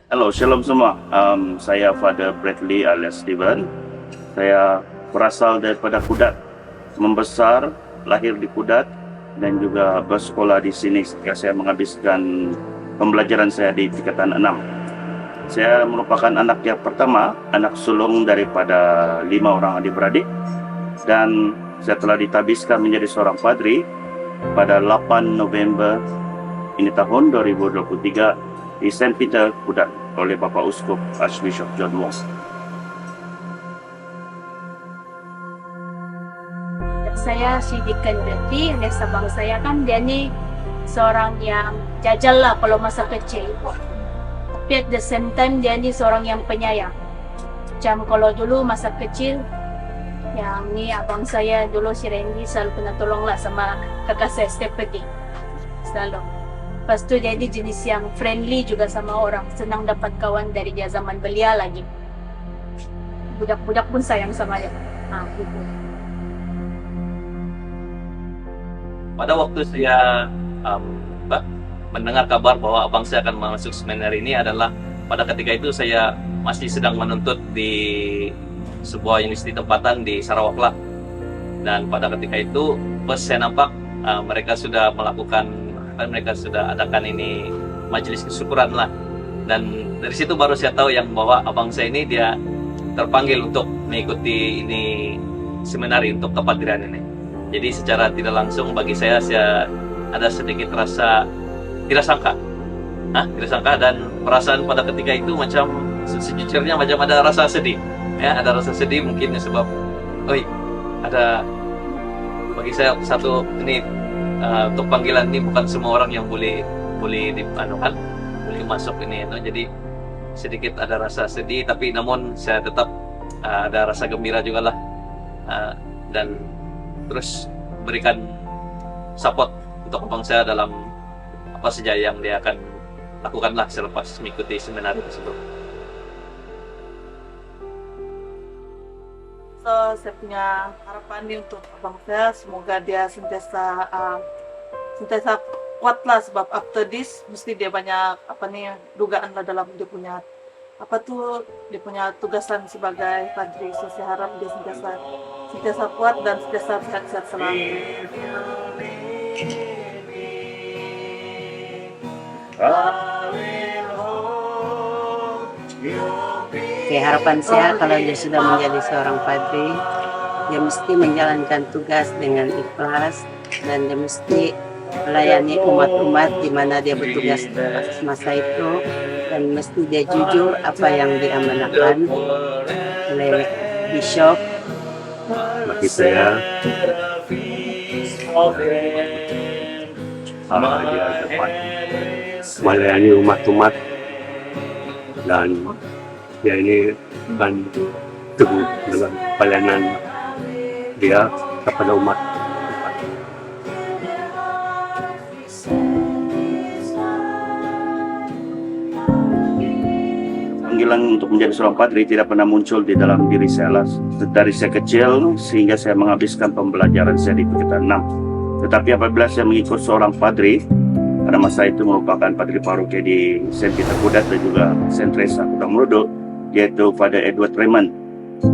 Halo, shalom semua. Saya Father Bradley alias Steven. Saya berasal daripada Kudat, membesar, lahir di Kudat, dan juga bersekolah di sini ketika saya menghabiskan pembelajaran saya di tingkatan 6. Saya merupakan anak yang pertama, anak sulung daripada 5 orang adik-beradik, dan saya telah ditabiskan menjadi seorang padri pada 8 November ini tahun 2023 di St. Peter, Kudat oleh Bapak Uskup Archbishop John Wong. Saya si Deacon Betty, alias abang saya kan dia ni seorang yang jajal lah kalau masa kecil. Tapi at the same time dia ni seorang yang penyayang. Macam kalau dulu masa kecil, yang ni abang saya dulu si Randy selalu kena tolong lah sama kakak saya Stephanie. Selalu. Lepas tu jadi jenis yang friendly juga sama orang, senang dapat kawan dari dia zaman belia lagi. Budak-budak pun sayang sama dia. Gitu. Pada waktu saya mendengar kabar bahwa abang saya akan masuk seminari ini adalah pada ketika itu saya masih sedang menuntut di sebuah universitas tempatan di Sarawak lah. Dan pada ketika itu pas saya nampak mereka sudah adakan ini majelis kesyukuran lah, dan dari situ baru saya tahu yang bahwa abang saya ini dia terpanggil untuk mengikuti ini seminari untuk kepadrian ini. Jadi secara tidak langsung bagi saya ada sedikit rasa tidak sangka, dan perasaan pada ketika itu macam sejujurnya macam ada rasa sedih, ya ada rasa sedih mungkin sebab, ada bagi saya satu ini. Untuk panggilan ini bukan semua orang yang boleh masuk ini, jadi sedikit ada rasa sedih, tapi namun saya tetap ada rasa gembira juga lah, dan terus berikan support untuk abang saya dalam apa saja yang dia akan lakukan lah selepas mengikuti seminari tersebut. Saya punya harapan nih untuk abang saya, semoga dia sentiasa kuat lah, sebab after this mesti dia banyak dugaan lah dalam dia punya tugasan sebagai padri. So saya harap dia sentiasa kuat dan sentiasa sehat-sehat selalu. Harapan saya kalau dia sudah menjadi seorang padri, dia mesti menjalankan tugas dengan ikhlas dan dia mesti melayani umat-umat di mana dia bertugas masa itu, dan mesti dia jujur apa yang diamanahkan oleh bishop. Bagi saya, dia dapat melayani umat-umat, dan dia ini akan teguh dalam pelayanan dia kepada umat. Panggilan untuk menjadi seorang padri tidak pernah muncul di dalam diri saya dari saya kecil sehingga saya menghabiskan pembelajaran saya di tingkatan 6. Tetapi apabila saya mengikut seorang padri, pada masa itu merupakan padri paroki di St. Peter Kudat dan juga St. Teresa Kutang Merudu, yaitu Father Edward Raymond.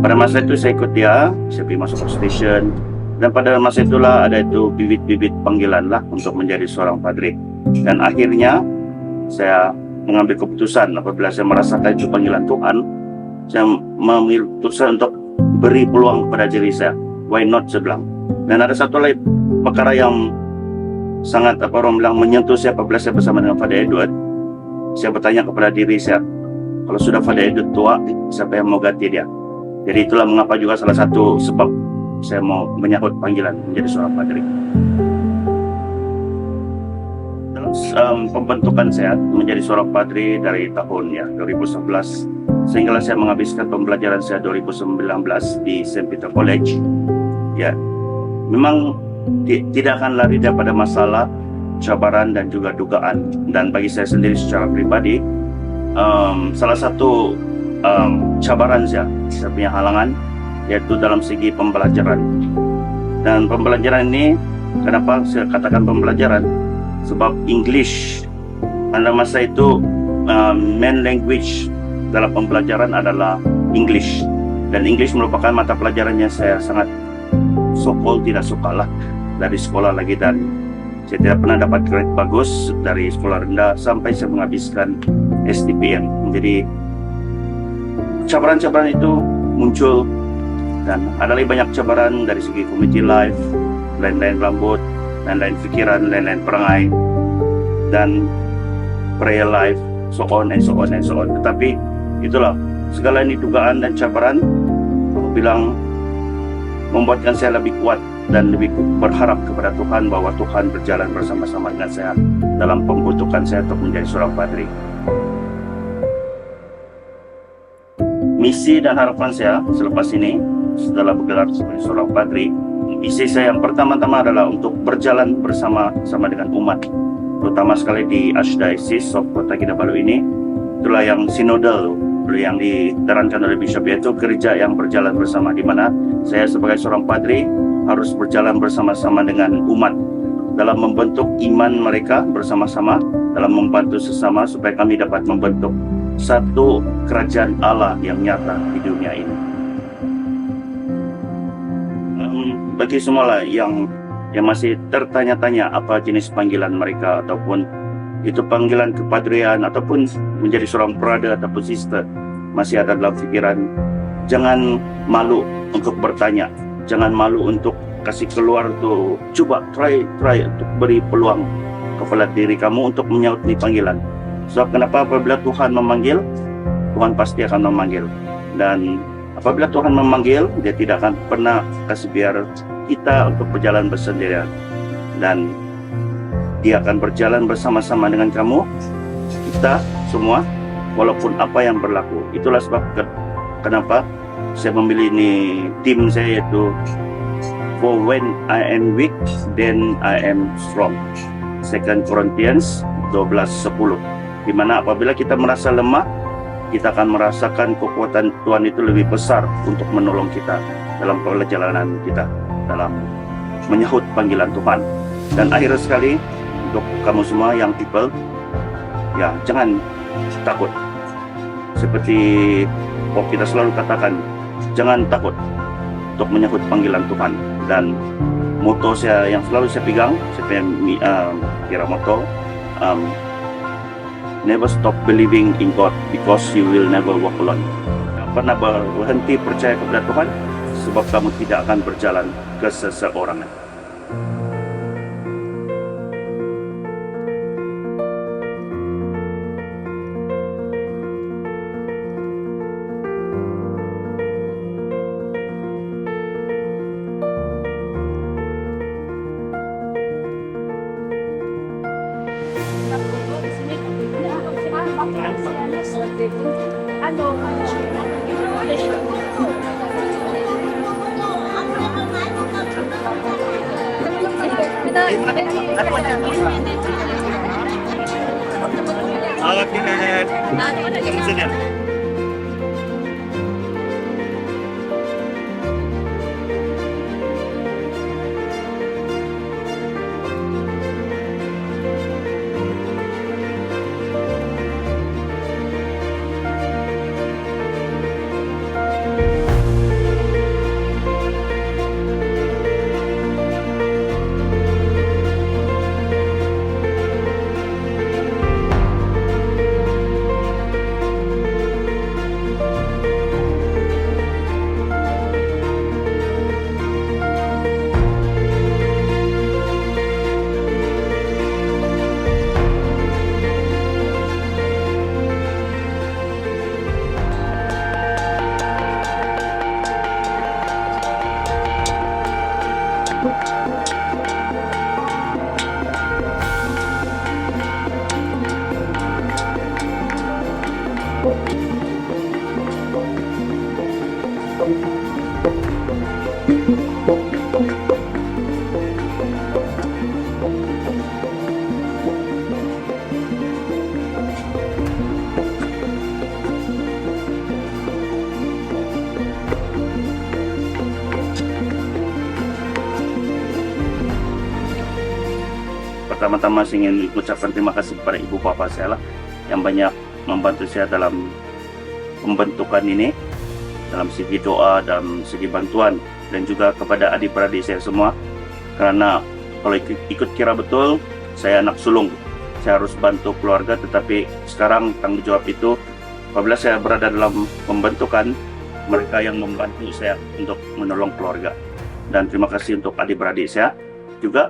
Pada masa itu saya ikut dia, saya pergi masuk station, dan pada masa itulah ada itu bibit-bibit panggilan lah untuk menjadi seorang padri. Dan akhirnya saya mengambil keputusan apabila saya merasakan itu panggilan Tuhan, saya mengambil keputusan untuk beri peluang kepada diri saya. Why not, saya bilang. Dan ada satu lagi perkara yang sangat menyentuh saya apabila saya bersama dengan Father Edward. saya bertanya kepada diri saya, kalau sudah Father Edut tua, siapa yang mau ganti dia? Jadi itulah mengapa juga salah satu sebab saya mau menyahut panggilan menjadi seorang padri. Dalam pembentukan saya menjadi seorang padri dari tahun 2011, sehingga saya menghabiskan pembelajaran saya 2019 di St. Peter College. Ya, memang tidak akan lari daripada masalah, cabaran dan juga dugaan. Dan bagi saya sendiri secara pribadi, salah satu cabaran saya punya halangan yaitu dalam segi pembelajaran. Dan pembelajaran ini, kenapa saya katakan pembelajaran? Sebab English pada masa itu main language dalam pembelajaran adalah English, dan English merupakan mata pelajaran yang saya sangat tidak suka lah dari sekolah lagi, dan saya tidak pernah dapat grade bagus dari sekolah rendah sampai saya menghabiskan STPM. Jadi cabaran-cabaran itu muncul, dan ada lagi banyak cabaran dari segi community life, lain-lain rambut, lain-lain pikiran, lain-lain perangai, dan prayer life, so on and so on and so on. Tetapi itulah, segala ini dugaan dan cabaran, aku bilang, membuatkan saya lebih kuat dan lebih berharap kepada Tuhan bahwa Tuhan berjalan bersama-sama dengan saya dalam pembentukan saya untuk menjadi seorang padri. Misi dan harapan saya selepas ini, setelah bergelar sebagai seorang padri, misi saya yang pertama-tama adalah untuk berjalan bersama-sama dengan umat, terutama sekali di Archdiocese of Kota Kinabalu ini. Itulah yang sinodal, yang diterangkan oleh Bishop, yaitu gereja yang berjalan bersama, di mana saya sebagai seorang padri harus berjalan bersama-sama dengan umat dalam membentuk iman mereka bersama-sama, dalam membantu sesama supaya kami dapat membentuk satu kerajaan Allah yang nyata di dunia ini. Bagi semua yang masih tertanya-tanya apa jenis panggilan mereka, ataupun itu panggilan kepadrian ataupun menjadi seorang brother ataupun sister masih ada dalam pikiran, jangan malu untuk bertanya, jangan malu untuk kasih keluar tuh, coba try untuk beri peluang kepada diri kamu untuk menyauti panggilan. Sebab kenapa? Apabila Tuhan memanggil, Tuhan pasti akan memanggil. Dan apabila Tuhan memanggil, Dia tidak akan pernah kasih biar kita untuk berjalan bersendirian. Dan Dia akan berjalan bersama-sama dengan kamu, kita semua, walaupun apa yang berlaku. Itulah sebab kenapa saya memilih tim saya, yaitu For when I am weak, then I am strong. 2 Corinthians 12:10. Di mana apabila kita merasa lemah, kita akan merasakan kekuatan Tuhan itu lebih besar untuk menolong kita dalam perjalanan kita, dalam menyahut panggilan Tuhan. Dan akhir sekali, untuk kamu semua yang people, ya jangan takut. Seperti kita selalu katakan, jangan takut untuk menyahut panggilan Tuhan. Dan moto saya yang selalu saya pegang, saya kira moto, never stop believing in God because you will never walk alone. Jangan pernah berhenti percaya kepada Tuhan, sebab kamu tidak akan berjalan ke seseorangan. pertama-tama saya ingin mengucapkan terima kasih kepada ibu bapa saya lah yang banyak membantu saya dalam pembentukan ini, dalam segi doa, dalam segi bantuan, dan juga kepada adik-beradik saya semua. Karena kalau ikut kira betul, saya anak sulung, saya harus bantu keluarga, tetapi sekarang tanggung jawab itu apabila saya berada dalam pembentukan, mereka yang membantu saya untuk menolong keluarga. Dan terima kasih untuk adik-beradik saya juga,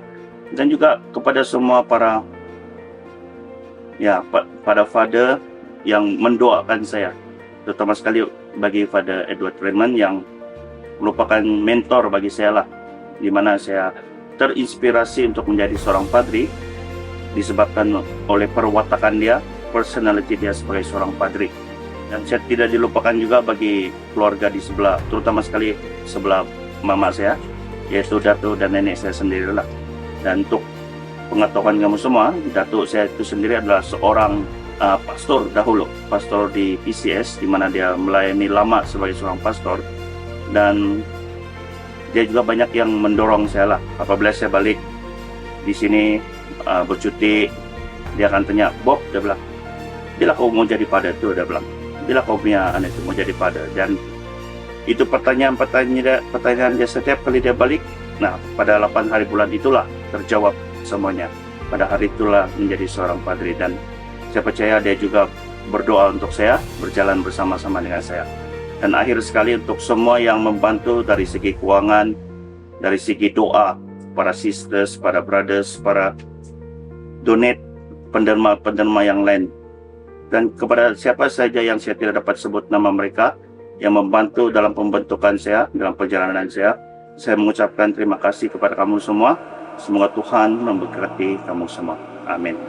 dan juga kepada semua para father yang mendoakan saya, terutama sekali bagi Father Edward Raymond yang merupakan mentor bagi saya lah, di mana saya terinspirasi untuk menjadi seorang padri disebabkan oleh perwatakan dia, personality dia sebagai seorang padri. Dan saya tidak dilupakan juga bagi keluarga di sebelah, terutama sekali sebelah mama saya, yaitu datuk dan nenek saya sendiri lah. Dan untuk pengetahuan kamu semua, datuk saya itu sendiri adalah seorang pastor dahulu, pastor di PCS, di mana dia melayani lama sebagai seorang pastor. Dan dia juga banyak yang mendorong saya lah. Apabila saya balik di sini bercuti, dia akan tanya, Bob, dia bilang, bila kau mau jadi pada itu, dia bilang, bila kau punya anak itu mau jadi pada. Dan itu pertanyaan dia setiap kali dia balik. Nah, pada 8 hari bulan itulah terjawab semuanya. Pada hari itulah menjadi seorang padri, dan saya percaya dia juga berdoa untuk saya, berjalan bersama-sama dengan saya. Dan akhir sekali untuk semua yang membantu dari segi keuangan, dari segi doa, para sisters, para brothers, para donate, penderma-penderma yang lain. Dan kepada siapa saja yang saya tidak dapat sebut nama mereka, yang membantu dalam pembentukan saya, dalam perjalanan saya mengucapkan terima kasih kepada kamu semua. Semoga Tuhan memberkati kamu semua. Amin.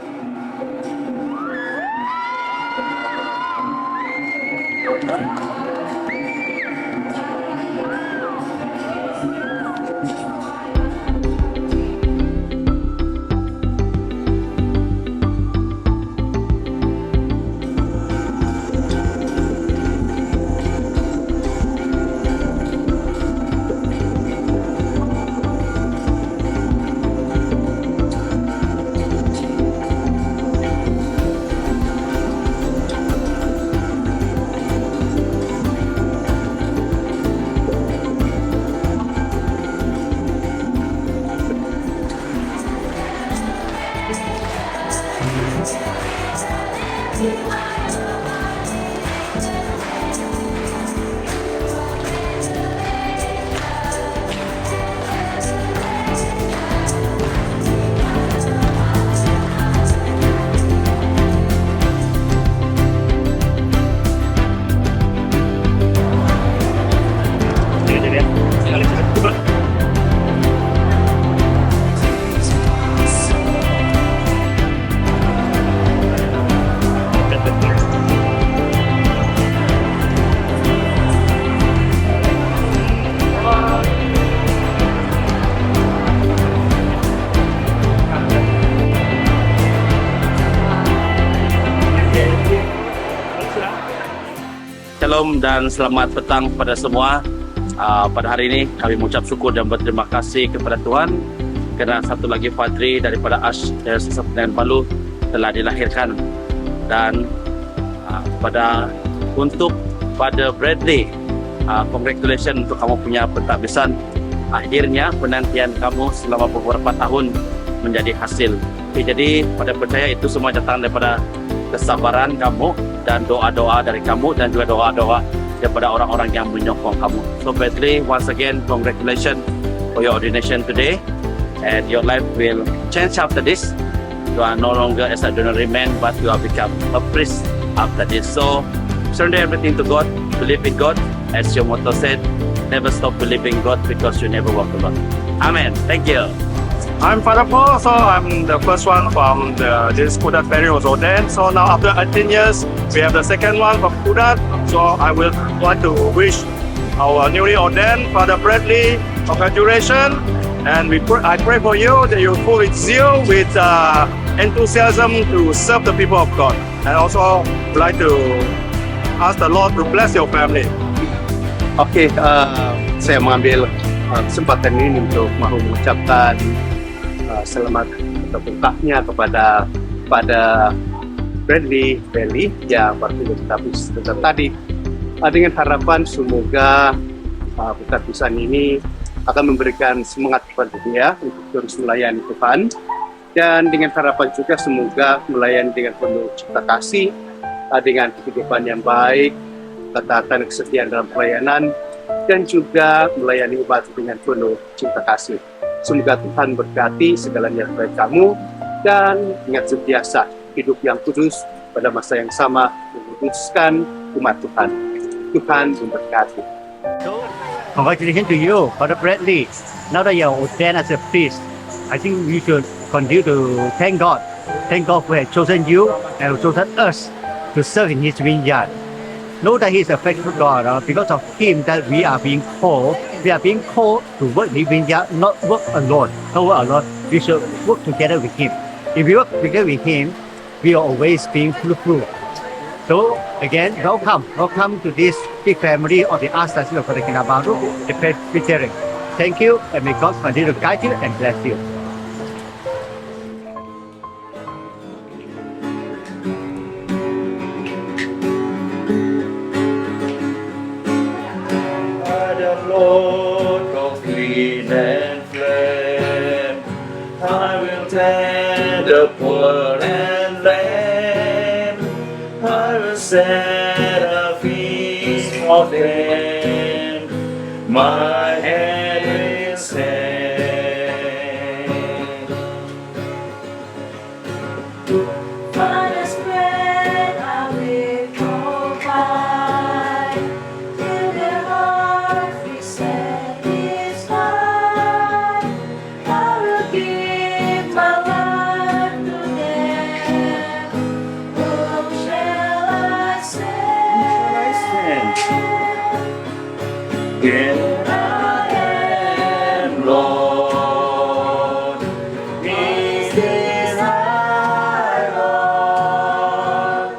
Shalom dan selamat petang pada semua. Pada hari ini kami mengucap syukur dan berterima kasih kepada Tuhan kerana satu lagi padri daripada Archdiocese Penang Palu telah dilahirkan. Dan untuk Father Bradley, congratulations untuk kamu punya pentadbisan. Akhirnya penantian kamu selama beberapa tahun menjadi hasil. Jadi pada percaya itu semua datang daripada kesabaran kamu dan doa-doa dari kamu, dan juga doa-doa daripada orang-orang yang menyokong kamu. So Bradley, once again, congratulations for your ordination today, and your life will change after this. You are no longer as a ordinary man, but you have become a priest after this. So surrender everything to God, believe in God, as your motto said, never stop believing God because you never walk alone. Amen. Thank you. I'm Father Paul, so I'm the first one from this Kudat Ferry was ordained. So now after 18 years, we have the second one from Kudat. So I would like to wish our newly ordained Father Bradley congratulations, and I pray for you that you full with zeal, with enthusiasm to serve the people of God. And also would like to ask the Lord to bless your family. Oke, saya mengambil kesempatan ini untuk mau mengucapkan selamat terbuka-nya kepada Bradley Bailey yang baru kita bisa tadi, dengan harapan semoga pesan ini akan memberikan semangat kepada dia untuk terus melayani Tuhan, dan dengan harapan juga semoga melayani dengan penuh cinta kasih, dengan kehidupan yang baik, ketaatan dan kesetiaan dalam pelayanan, dan juga melayani umat dengan penuh cinta kasih. Semoga Tuhan berkati segala niat baik kamu, dan ingat sentiasa hidup yang kudus pada masa yang sama menguduskan umat Tuhan. Tuhan memberkati. Congratulations to you, Father Bradley. Now that you're ordained as a priest, I think we should continue to thank God. Thank God who has chosen you and who chosen us to serve in His vineyard. Know that He is a faithful God. Because of Him that we are being called. We are being called to work in His vineyard, not work alone. Not work alone. We should work together with Him. If we work together with Him, we are always being fruitful. So again, welcome to this big family of the Archdiocese of Kota Kinabalu, the Presbyterian. Thank you, and may God continue to guide you and bless you. The Lord of clean and flame, I will tend the poor and lame, I will set a feast for them, my hand will stand. Father's bread I will provide, till their hearts be satisfied. I will give my life to them. Whom shall I send? Here I am, Lord. This is my Lord.